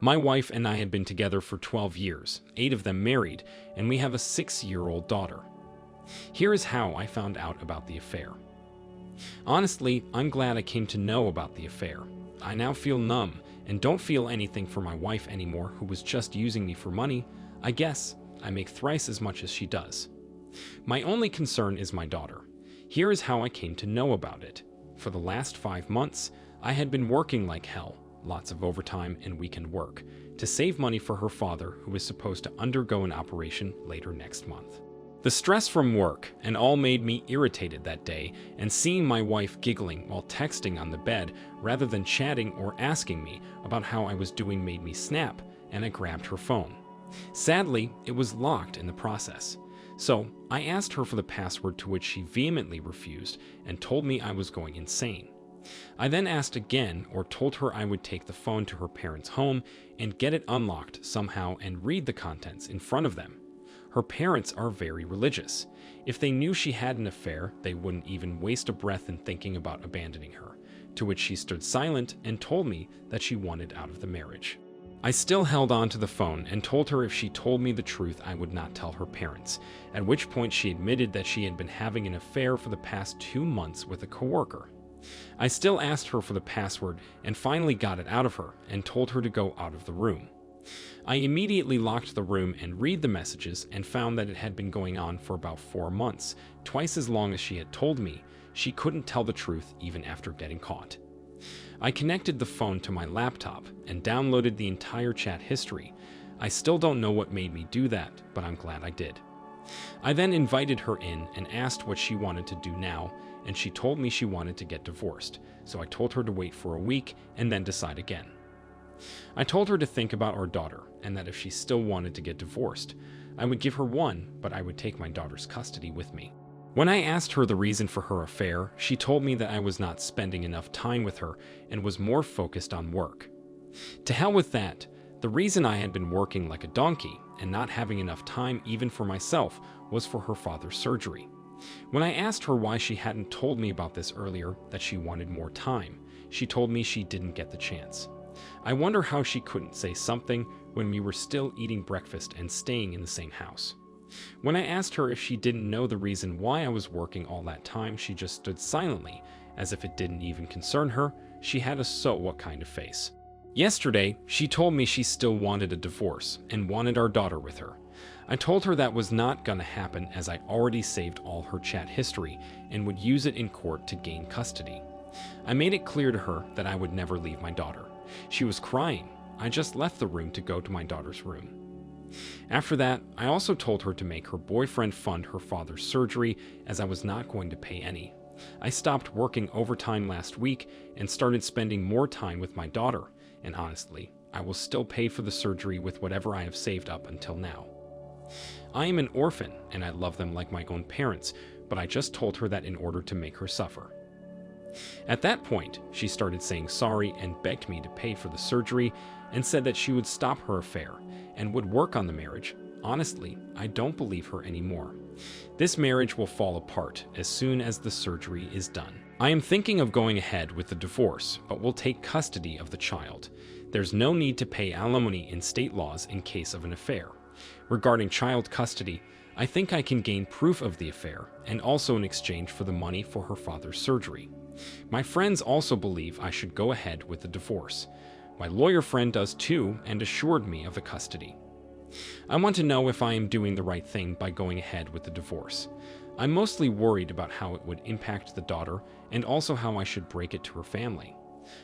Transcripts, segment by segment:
My wife and I had been together for 12 years, 8 of them married, and we have a 6-year-old daughter. Here is how I found out about the affair. Honestly, I'm glad I came to know about the affair. I now feel numb and don't feel anything for my wife anymore, who was just using me for money. I guess I make thrice as much as she does. My only concern is my daughter. Here is how I came to know about it. For the last 5 months, I had been working like hell, lots of overtime and weekend work, to save money for her father, who is supposed to undergo an operation later next month. The stress from work and all made me irritated that day, and seeing my wife giggling while texting on the bed rather than chatting or asking me about how I was doing made me snap, and I grabbed her phone. Sadly, it was locked in the process. So I asked her for the password, to which she vehemently refused and told me I was going insane. I then asked again, or told her I would take the phone to her parents' home and get it unlocked somehow and read the contents in front of them. Her parents are very religious. If they knew she had an affair, they wouldn't even waste a breath in thinking about abandoning her, to which she stood silent and told me that she wanted out of the marriage. I still held on to the phone and told her if she told me the truth, I would not tell her parents, at which point she admitted that she had been having an affair for the past 2 months with a coworker. I still asked her for the password and finally got it out of her and told her to go out of the room. I immediately locked the room and read the messages and found that it had been going on for about 4 months, twice as long as she had told me. She couldn't tell the truth even after getting caught. I connected the phone to my laptop and downloaded the entire chat history. I still don't know what made me do that, but I'm glad I did. I then invited her in and asked what she wanted to do now, and she told me she wanted to get divorced, so I told her to wait for a week and then decide again. I told her to think about our daughter, and that if she still wanted to get divorced, I would give her one, but I would take my daughter's custody with me. When I asked her the reason for her affair, she told me that I was not spending enough time with her and was more focused on work. To hell with that. The reason I had been working like a donkey and not having enough time even for myself was for her father's surgery. When I asked her why she hadn't told me about this earlier, that she wanted more time, she told me she didn't get the chance. I wonder how she couldn't say something when we were still eating breakfast and staying in the same house. When I asked her if she didn't know the reason why I was working all that time, she just stood silently, as if it didn't even concern her. She had a "so what" kind of face. Yesterday, she told me she still wanted a divorce and wanted our daughter with her. I told her that was not gonna happen, as I already saved all her chat history and would use it in court to gain custody. I made it clear to her that I would never leave my daughter. She was crying. I just left the room to go to my daughter's room. After that, I also told her to make her boyfriend fund her father's surgery, as I was not going to pay any. I stopped working overtime last week and started spending more time with my daughter, and honestly, I will still pay for the surgery with whatever I have saved up until now. I am an orphan, and I love them like my own parents, but I just told her that in order to make her suffer. At that point, she started saying sorry and begged me to pay for the surgery and said that she would stop her affair and would work on the marriage. Honestly, I don't believe her anymore. This marriage will fall apart as soon as the surgery is done. I am thinking of going ahead with the divorce, but will take custody of the child. There's no need to pay alimony in state laws in case of an affair. Regarding child custody, I think I can gain proof of the affair and also in exchange for the money for her father's surgery. My friends also believe I should go ahead with the divorce. My lawyer friend does too and assured me of the custody. I want to know if I am doing the right thing by going ahead with the divorce. I'm mostly worried about how it would impact the daughter and also how I should break it to her family.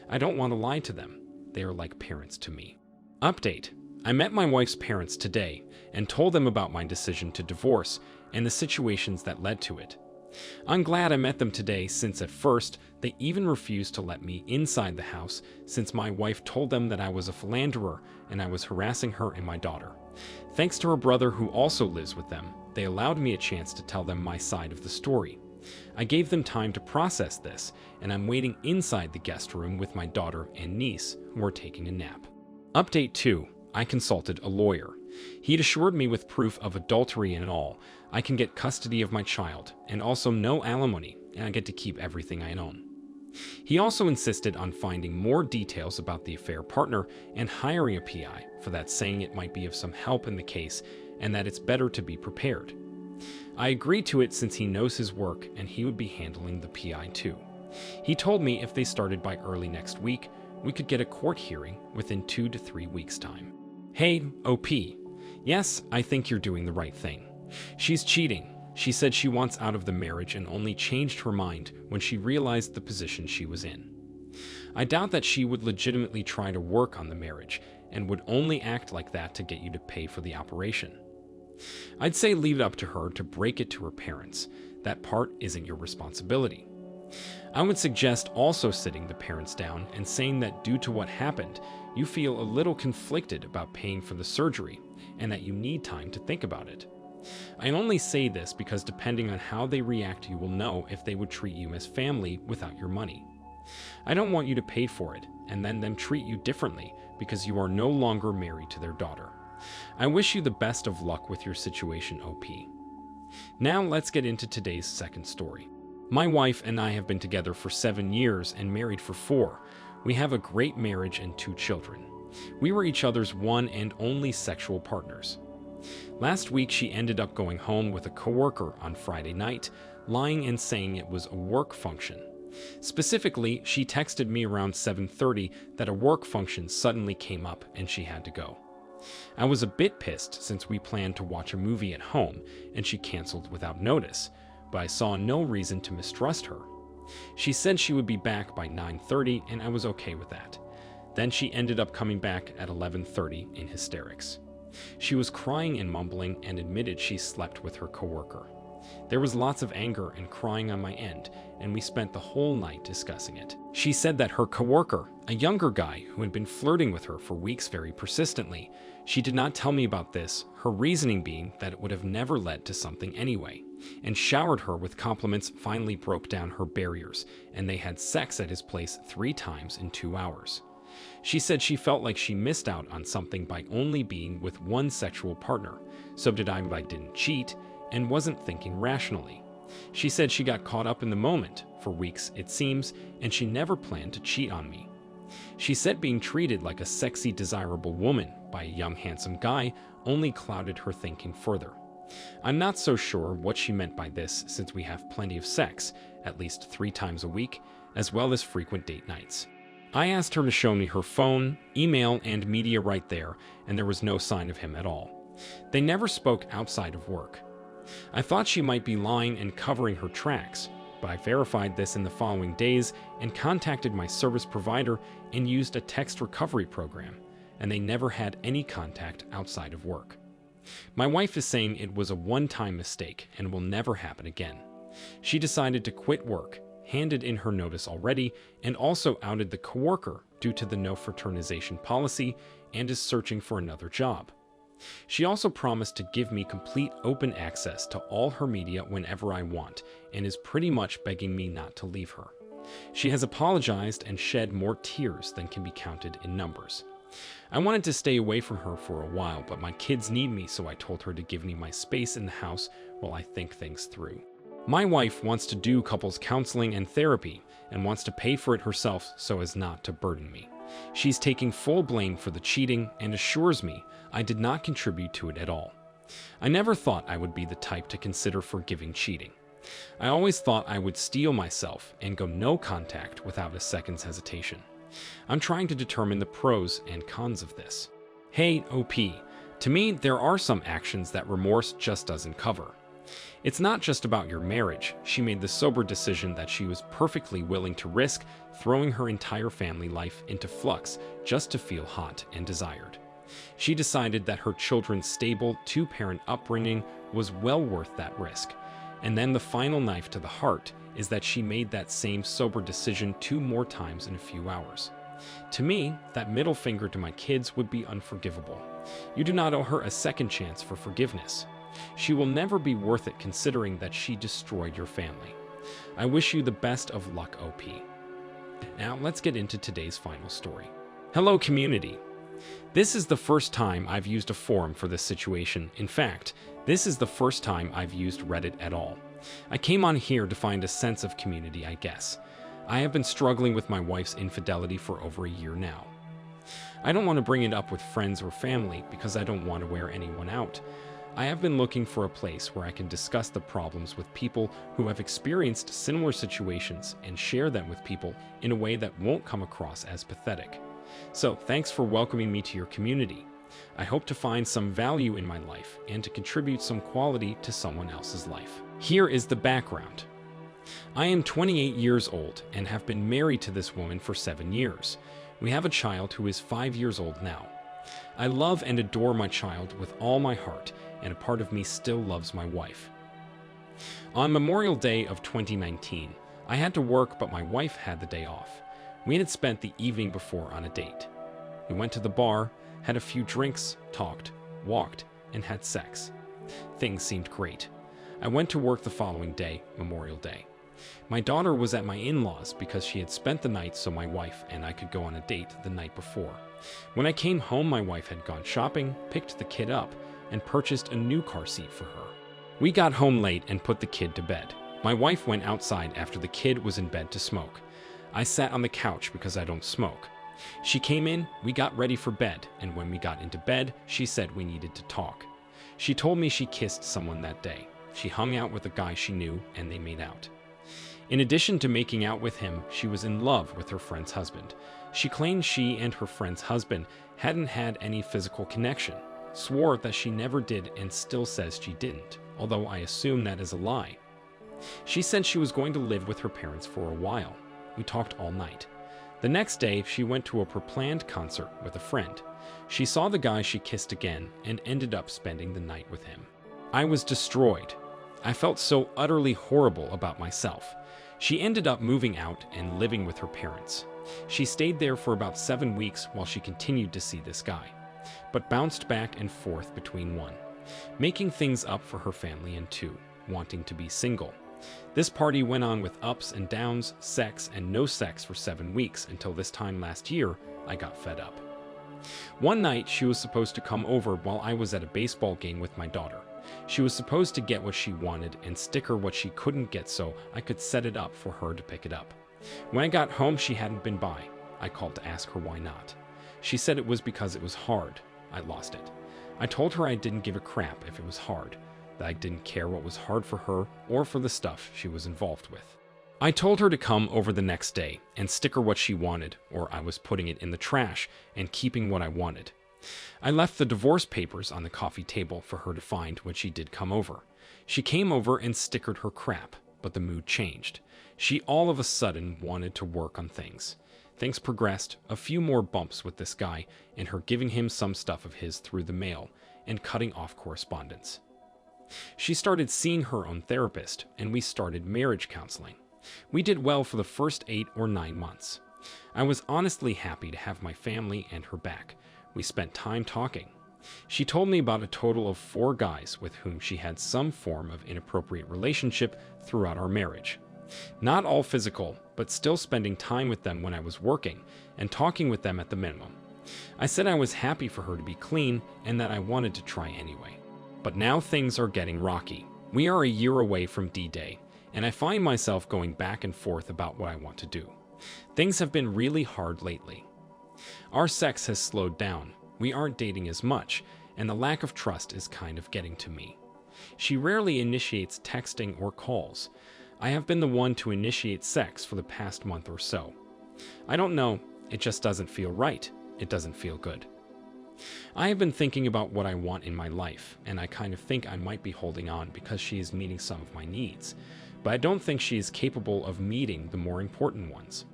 I don't want to lie to them. They are like parents to me. Update. I met my wife's parents today and told them about my decision to divorce and the situations that led to it. I'm glad I met them today, since at first they even refused to let me inside the house, since my wife told them that I was a philanderer and I was harassing her and my daughter. Thanks to her brother, who also lives with them, they allowed me a chance to tell them my side of the story. I gave them time to process this, and I'm waiting inside the guest room with my daughter and niece, who are taking a nap. Update 2. I consulted a lawyer. He'd assured me with proof of adultery and all, I can get custody of my child, and also no alimony, and I get to keep everything I own. He also insisted on finding more details about the affair partner and hiring a PI for that, saying it might be of some help in the case and that it's better to be prepared. I agreed to it since he knows his work and he would be handling the PI too. He told me if they started by early next week, we could get a court hearing within 2 to 3 weeks' time. Hey, OP. Yes, I think you're doing the right thing. She's cheating. She said she wants out of the marriage and only changed her mind when she realized the position she was in. I doubt that she would legitimately try to work on the marriage and would only act like that to get you to pay for the operation. I'd say leave it up to her to break it to her parents. That part isn't your responsibility. I would suggest also sitting the parents down and saying that due to what happened, you feel a little conflicted about paying for the surgery and that you need time to think about it. I only say this because depending on how they react, you will know if they would treat you as family without your money. I don't want you to pay for it and then them treat you differently because you are no longer married to their daughter. I wish you the best of luck with your situation, OP. Now let's get into today's second story. My wife and I have been together for 7 years and married for 4. We have a great marriage and 2 children. We were each other's one and only sexual partners. Last week, she ended up going home with a coworker on Friday night, lying and saying it was a work function. Specifically, she texted me around 7:30 that a work function suddenly came up and she had to go. I was a bit pissed since we planned to watch a movie at home and she canceled without notice, but I saw no reason to mistrust her. She said she would be back by 9:30 and I was okay with that. Then she ended up coming back at 11:30 in hysterics. She was crying and mumbling and admitted she slept with her coworker. There was lots of anger and crying on my end, and we spent the whole night discussing it. She said that her coworker, a younger guy who had been flirting with her for weeks very persistently, she did not tell me about this, her reasoning being that it would have never led to something anyway, and showered her with compliments, finally broke down her barriers, and they had sex at his place 3 times in 2 hours. She said she felt like she missed out on something by only being with one sexual partner, so did I didn't cheat, and wasn't thinking rationally. She said she got caught up in the moment, for weeks it seems, and she never planned to cheat on me. She said being treated like a sexy, desirable woman by a young, handsome guy only clouded her thinking further. I'm not so sure what she meant by this since we have plenty of sex, at least 3 times a week, as well as frequent date nights. I asked her to show me her phone, email, and media right there, and there was no sign of him at all. They never spoke outside of work. I thought she might be lying and covering her tracks, but I verified this in the following days and contacted my service provider and used a text recovery program, and they never had any contact outside of work. My wife is saying it was a one-time mistake and will never happen again. She decided to quit work, handed in her notice already, and also outed the coworker due to the no fraternization policy and is searching for another job. She also promised to give me complete open access to all her media whenever I want and is pretty much begging me not to leave her. She has apologized and shed more tears than can be counted in numbers. I wanted to stay away from her for a while, but my kids need me, so I told her to give me my space in the house while I think things through. My wife wants to do couples counseling and therapy and wants to pay for it herself so as not to burden me. She's taking full blame for the cheating and assures me I did not contribute to it at all. I never thought I would be the type to consider forgiving cheating. I always thought I would steel myself and go no contact without a second's hesitation. I'm trying to determine the pros and cons of this. Hey, OP, to me, there are some actions that remorse just doesn't cover. It's not just about your marriage. She made the sober decision that she was perfectly willing to risk throwing her entire family life into flux just to feel hot and desired. She decided that her children's stable 2-parent upbringing was well worth that risk. And then the final knife to the heart is that she made that same sober decision 2 more times in a few hours. To me, that middle finger to my kids would be unforgivable. You do not owe her a second chance for forgiveness. She will never be worth it considering that she destroyed your family. I wish you the best of luck, OP. Now let's get into today's final story. Hello, community. This is the first time I've used a forum for this situation. In fact, this is the first time I've used Reddit at all. I came on here to find a sense of community, I guess. I have been struggling with my wife's infidelity for over a year now. I don't want to bring it up with friends or family because I don't want to wear anyone out. I have been looking for a place where I can discuss the problems with people who have experienced similar situations and share them with people in a way that won't come across as pathetic. So, thanks for welcoming me to your community. I hope to find some value in my life and to contribute some quality to someone else's life. Here is the background. I am 28 years old and have been married to this woman for 7 years. We have a child who is 5 years old now. I love and adore my child with all my heart, and a part of me still loves my wife. On Memorial Day of 2019, I had to work, but my wife had the day off. We had spent the evening before on a date. We went to the bar, had a few drinks, talked, walked, and had sex. Things seemed great. I went to work the following day, Memorial Day. My daughter was at my in-laws because she had spent the night so my wife and I could go on a date the night before. When I came home, my wife had gone shopping, picked the kid up, and purchased a new car seat for her. We got home late and put the kid to bed. My wife went outside after the kid was in bed to smoke. I sat on the couch because I don't smoke. She came in, we got ready for bed, and when we got into bed, she said we needed to talk. She told me she kissed someone that day. She hung out with a guy she knew, and they made out. In addition to making out with him, she was in love with her friend's husband. She claimed she and her friend's husband hadn't had any physical connection, swore that she never did, and still says she didn't, although I assume that is a lie. She said she was going to live with her parents for a while. We talked all night. The next day, she went to a pre-planned concert with a friend. She saw the guy she kissed again and ended up spending the night with him. I was destroyed. I felt so utterly horrible about myself. She ended up moving out and living with her parents. She stayed there for about 7 weeks while she continued to see this guy, but bounced back and forth between 1, making things up for her family, and 2, wanting to be single. This party went on with ups and downs, sex and no sex for 7 weeks until this time last year, I got fed up. One night, she was supposed to come over while I was at a baseball game with my daughter. She was supposed to get what she wanted and stick her what she couldn't get so I could set it up for her to pick it up. When I got home, she hadn't been by. I called to ask her why not. She said it was because it was hard. I lost it. I told her I didn't give a crap if it was hard, that I didn't care what was hard for her or for the stuff she was involved with. I told her to come over the next day and stick her what she wanted, or I was putting it in the trash and keeping what I wanted. I left the divorce papers on the coffee table for her to find when she did come over. She came over and stickered her crap, but the mood changed. She all of a sudden wanted to work on things. Things progressed, a few more bumps with this guy, and her giving him some stuff of his through the mail, and cutting off correspondence. She started seeing her own therapist, and we started marriage counseling. We did well for the first 8 or 9 months. I was honestly happy to have my family and her back. We spent time talking. She told me about a total of 4 guys with whom she had some form of inappropriate relationship throughout our marriage. Not all physical, but still spending time with them when I was working and talking with them at the minimum. I said I was happy for her to be clean and that I wanted to try anyway. But now things are getting rocky. We are a year away from D-Day, and I find myself going back and forth about what I want to do. Things have been really hard lately. Our sex has slowed down, we aren't dating as much, and the lack of trust is kind of getting to me. She rarely initiates texting or calls. I have been the one to initiate sex for the past month or so. I don't know, it just doesn't feel right. It doesn't feel good. I have been thinking about what I want in my life, and I kind of think I might be holding on because she is meeting some of my needs, but I don't think she is capable of meeting the more important ones.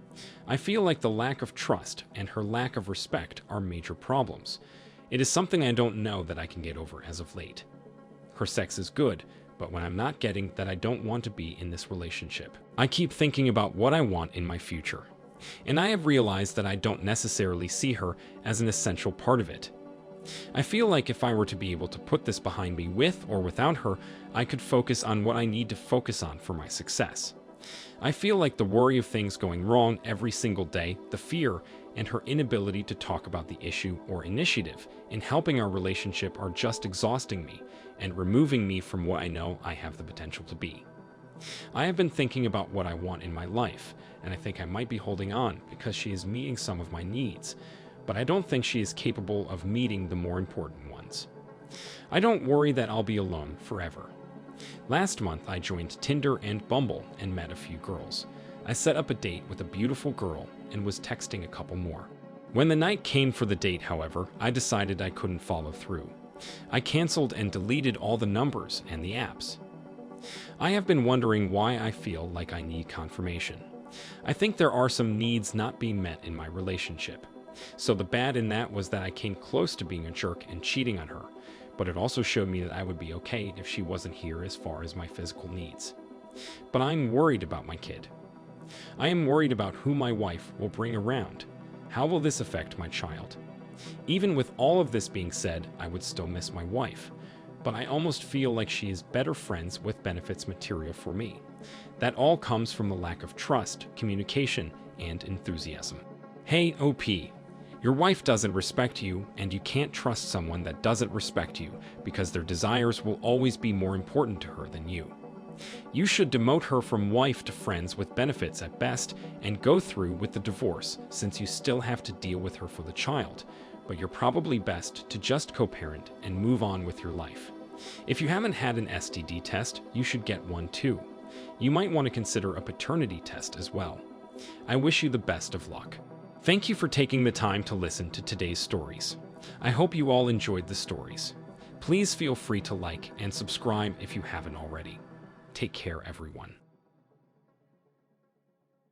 I feel like the lack of trust and her lack of respect are major problems. It is something I don't know that I can get over as of late. Her sex is good, but when I'm not getting that, I don't want to be in this relationship. I keep thinking about what I want in my future, and I have realized that I don't necessarily see her as an essential part of it. I feel like if I were to be able to put this behind me with or without her, I could focus on what I need to focus on for my success. I feel like the worry of things going wrong every single day, the fear, and her inability to talk about the issue or initiative in helping our relationship are just exhausting me and removing me from what I know I have the potential to be. I have been thinking about what I want in my life, and I think I might be holding on because she is meeting some of my needs, but I don't think she is capable of meeting the more important ones. I don't worry that I'll be alone forever. Last month, I joined Tinder and Bumble and met a few girls. I set up a date with a beautiful girl and was texting a couple more. When the night came for the date, however, I decided I couldn't follow through. I canceled and deleted all the numbers and the apps. I have been wondering why I feel like I need confirmation. I think there are some needs not being met in my relationship. So the bad in that was that I came close to being a jerk and cheating on her, but it also showed me that I would be okay if she wasn't here as far as my physical needs. But I'm worried about my kid. I am worried about who my wife will bring around. How will this affect my child? Even with all of this being said, I would still miss my wife, but I almost feel like she is better friends with benefits material for me. That all comes from the lack of trust, communication, and enthusiasm. Hey, OP. Your wife doesn't respect you, and you can't trust someone that doesn't respect you because their desires will always be more important to her than you. You should demote her from wife to friends with benefits at best and go through with the divorce since you still have to deal with her for the child, but you're probably best to just co-parent and move on with your life. If you haven't had an STD test, you should get one too. You might want to consider a paternity test as well. I wish you the best of luck. Thank you for taking the time to listen to today's stories. I hope you all enjoyed the stories. Please feel free to like and subscribe if you haven't already. Take care, everyone.